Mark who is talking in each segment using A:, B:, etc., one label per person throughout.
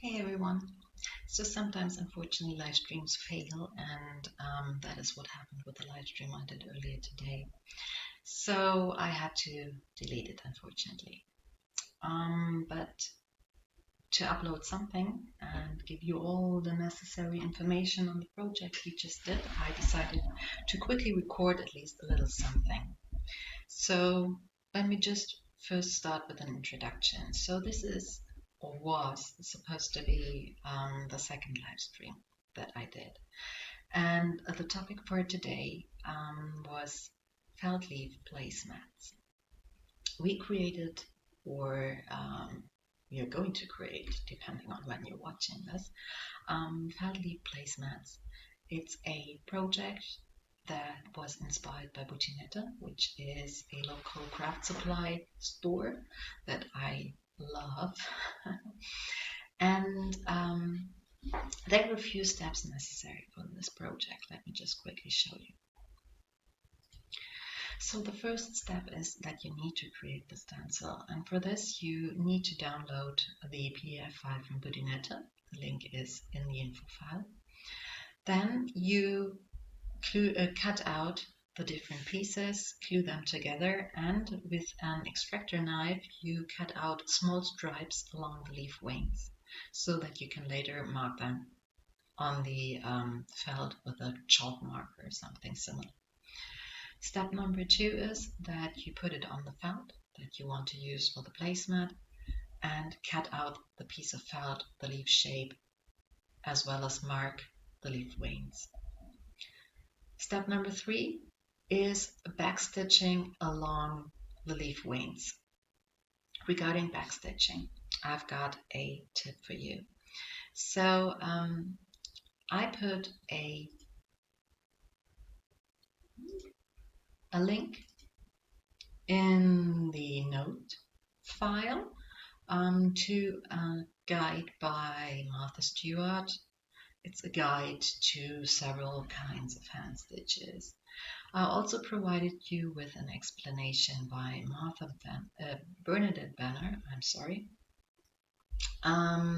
A: Hey everyone. So sometimes unfortunately live streams fail and that is what happened with the live stream I did earlier today. So I had to delete it unfortunately. But to upload something and give you all the necessary information on the project we just did, I decided to quickly record at least a little something. So let me just first start with an introduction. So this is or was supposed to be the second live stream that I did. And the topic for today was felt leaf placemats. We created, or we are going to create, depending on when you're watching this, felt leaf placemats. It's a project that was inspired by Butinetta, which is a local craft supply store that I love. And there were a few steps necessary for this project. Let me just quickly show you. So the first step is that you need to create the stencil, and for this you need to download the PDF file from Butinetta. The link is in the info file. Then you cut out the different pieces, glue them together, and with an extractor knife you cut out small stripes along the leaf wings so that you can later mark them on the felt with a chalk marker or something similar. Step number 2 is that you put it on the felt that you want to use for the placemat and cut out the piece of felt, the leaf shape, as well as mark the leaf wings. Step number 3 is backstitching along the leaf wings. Regarding backstitching, I've got a tip for you. So I put a link in the note file to a guide by Martha Stewart. It's a guide to several kinds of hand stitches. I also provided you with an explanation by Bernadette Banner,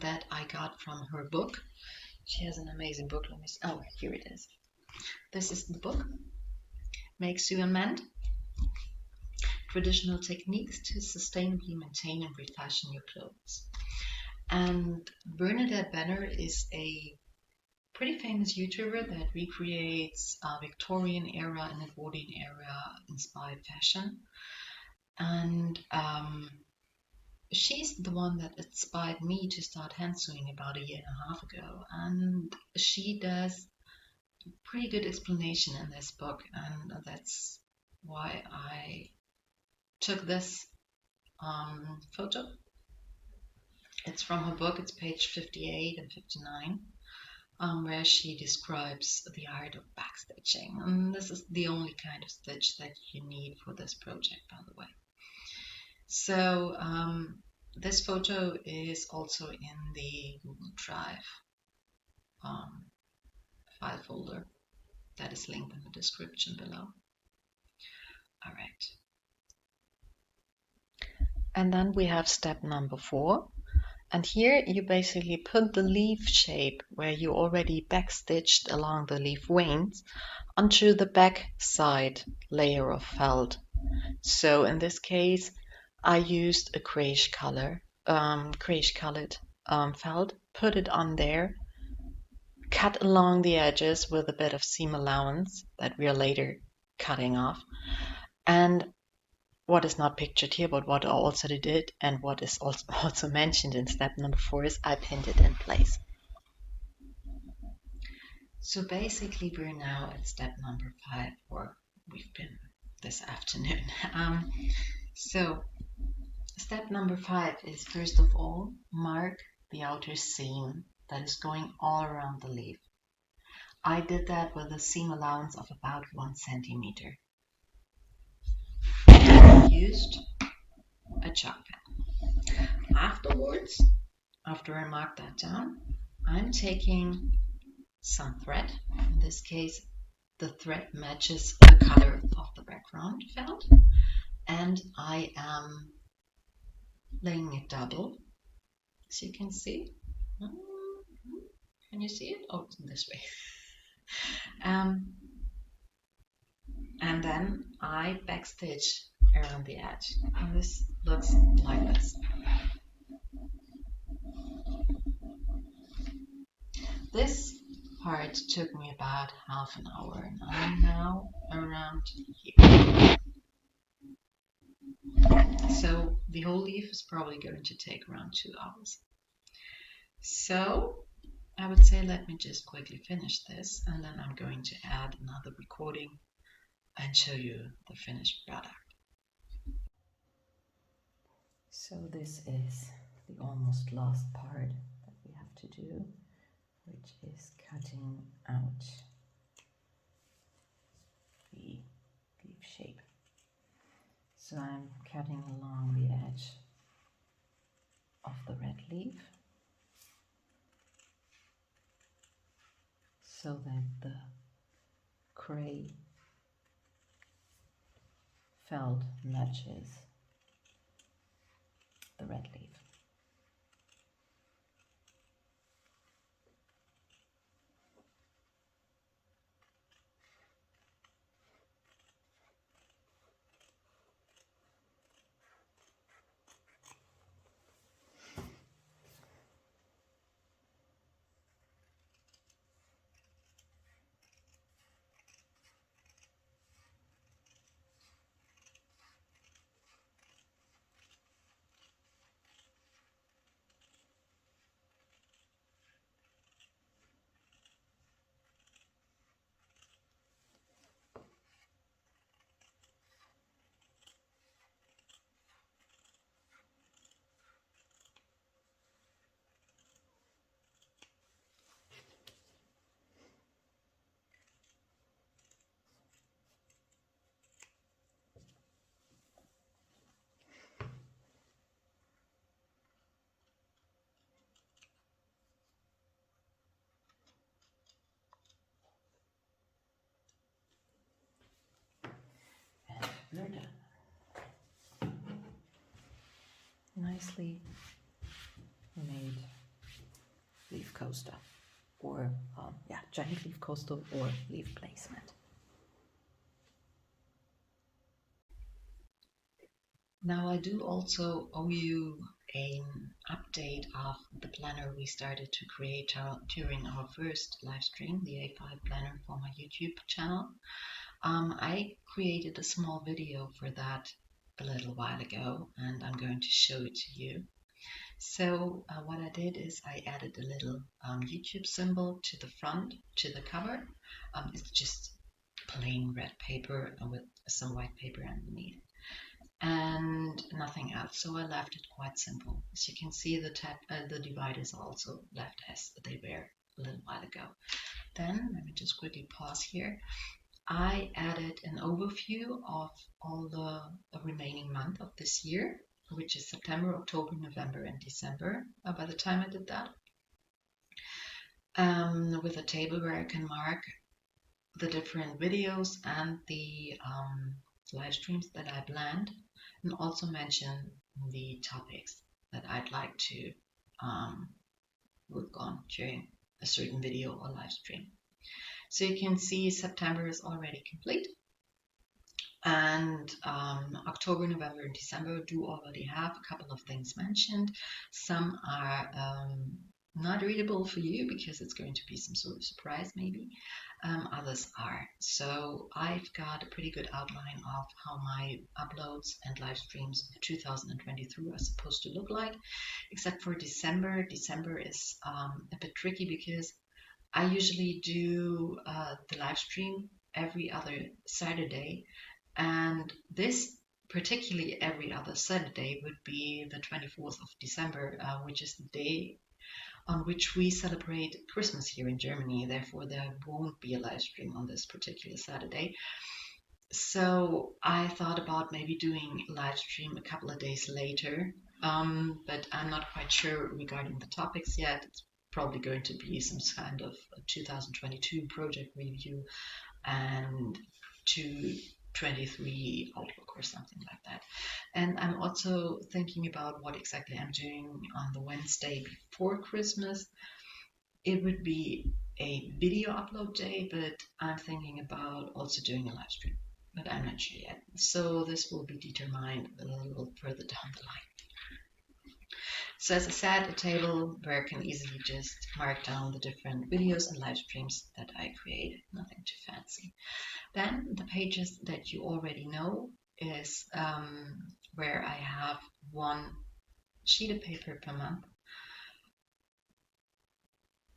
A: that I got from her book. She has an amazing book. Oh, here it is. This is the book, Make, Sew and Mend. Traditional Techniques to Sustainably Maintain and Refashion Your Clothes. And Bernadette Banner is a pretty famous YouTuber that recreates Victorian era and Edwardian era inspired fashion. And she's the one that inspired me to start hand sewing about 1.5 years ago. And she does pretty good explanation in this book, and that's why I took this photo. It's from her book. It's page 58 and 59. Where she describes the art of backstitching. And this is the only kind of stitch that you need for this project, by the way. So this photo is also in the Google Drive file folder that is linked in the description below. All right. And then we have step number 4. And here you basically put the leaf shape where you already backstitched along the leaf wings onto the back side layer of felt. So in this case, I used a grayish colored felt, put it on there, cut along the edges with a bit of seam allowance that we are later cutting off. And what is not pictured here, but what I also did and what is also mentioned in step number 4 is I pinned it in place. So basically we're now at step number 5, or we've been this afternoon. So step number 5 is, first of all, mark the outer seam that is going all around the leaf. I did that with a seam allowance of about 1 centimeter. I used a chalk pen. Afterwards, after I marked that down, I'm taking some thread. In this case, the thread matches the color of the background felt, and I am laying it double, as you can see. Can you see it? Oh, it's this way. Um, and then I backstitch around the edge. And this looks like this. This part took me about half an hour, and I'm now around here. So the whole leaf is probably going to take around 2 hours. So I would say let me just quickly finish this, and then I'm going to add another recording and show you the finished product. So this is the almost last part that we have to do, which is cutting out the leaf shape. So I'm cutting along the edge of the red leaf so that the gray felt matches the red leaf. And we're done. Nicely made leaf coaster, or giant leaf coaster or leaf placemat. Now I do also owe you an update of the planner we started to create during our first live stream, the A5 planner for my YouTube channel. I created a small video for that a little while ago, and I'm going to show it to you. So what I did is I added a little YouTube symbol to the front, to the cover. It's just plain red paper with some white paper underneath, and nothing else. So I left it quite simple. As you can see, the dividers are also left as they were a little while ago. Then let me just quickly pause here. I added an overview of all the remaining month of this year, which is September, October, November, and December. By the time I did that, with a table where I can mark the different videos and the live streams that I planned, and also mention the topics that I'd like to work on during a certain video or live stream. So you can see September is already complete, and October, November, and December do already have a couple of things mentioned. Some are not readable for you because it's going to be some sort of surprise maybe. Others are. So I've got a pretty good outline of how my uploads and live streams of 2023 are supposed to look like, except for December. December is a bit tricky because I usually do the live stream every other Saturday, and this particularly every other Saturday would be the 24th of December, which is the day on which we celebrate Christmas here in Germany. Therefore, there won't be a live stream on this particular Saturday. So I thought about maybe doing a live stream a couple of days later, but I'm not quite sure regarding the topics yet. It's probably going to be some kind of a 2022 project review, and to 23 Outlook or something like that. And I'm also thinking about what exactly I'm doing on the Wednesday before Christmas. It would be a video upload day, but I'm thinking about also doing a live stream, but I'm not sure yet. So this will be determined a little further down the line. So as I said, a table where I can easily just mark down the different videos and live streams that I created, nothing too fancy. Then the pages that you already know is where I have one sheet of paper per month.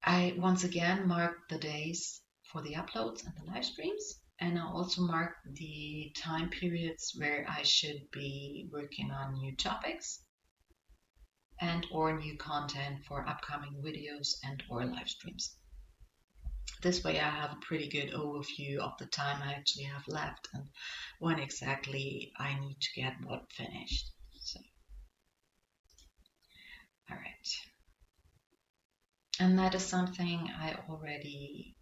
A: I once again mark the days for the uploads and the live streams, and I also mark the time periods where I should be working on new topics and or new content for upcoming videos and or live streams. This way I have a pretty good overview of the time I actually have left and when exactly I need to get what finished. So, all right. And that is something I already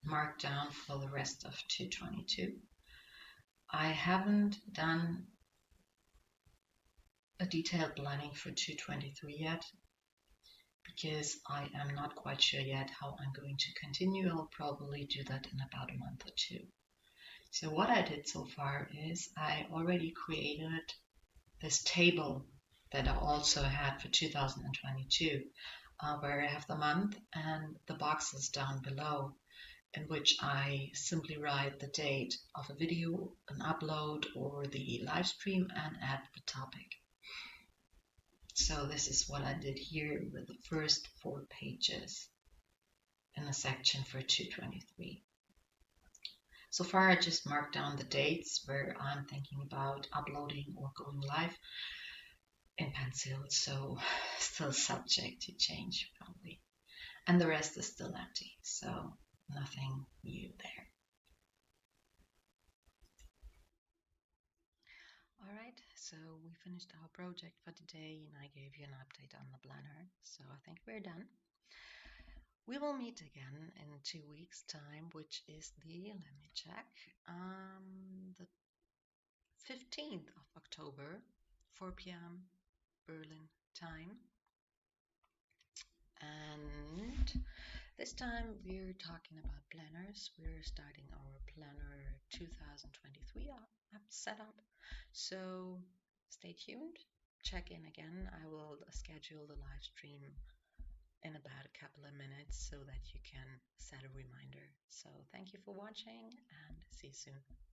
A: marked down for the rest of 222. I haven't done a detailed planning for 223 yet because I am not quite sure yet how I'm going to continue. I'll probably do that in about a month or two. So what I did so far is I already created this table that I also had for 2022, where I have the month and the boxes down below, in which I simply write the date of a video, an upload, or the live stream and add the topic. So this is what I did here with the first 4 pages in the section for 223. So far I just marked down the dates where I'm thinking about uploading or going live in pencil, so still subject to change probably. And the rest is still empty, so nothing new there. Alright, so we finished our project for today and I gave you an update on the planner, so I think we're done. We will meet again in 2 weeks' time, which is let me check, the 15th of October, 4 p.m. Berlin time. And this time we're talking about planners. We're starting our planner 2023 setup. So stay tuned. Check in again. I will schedule the live stream in about a couple of minutes so that you can set a reminder. So thank you for watching and see you soon.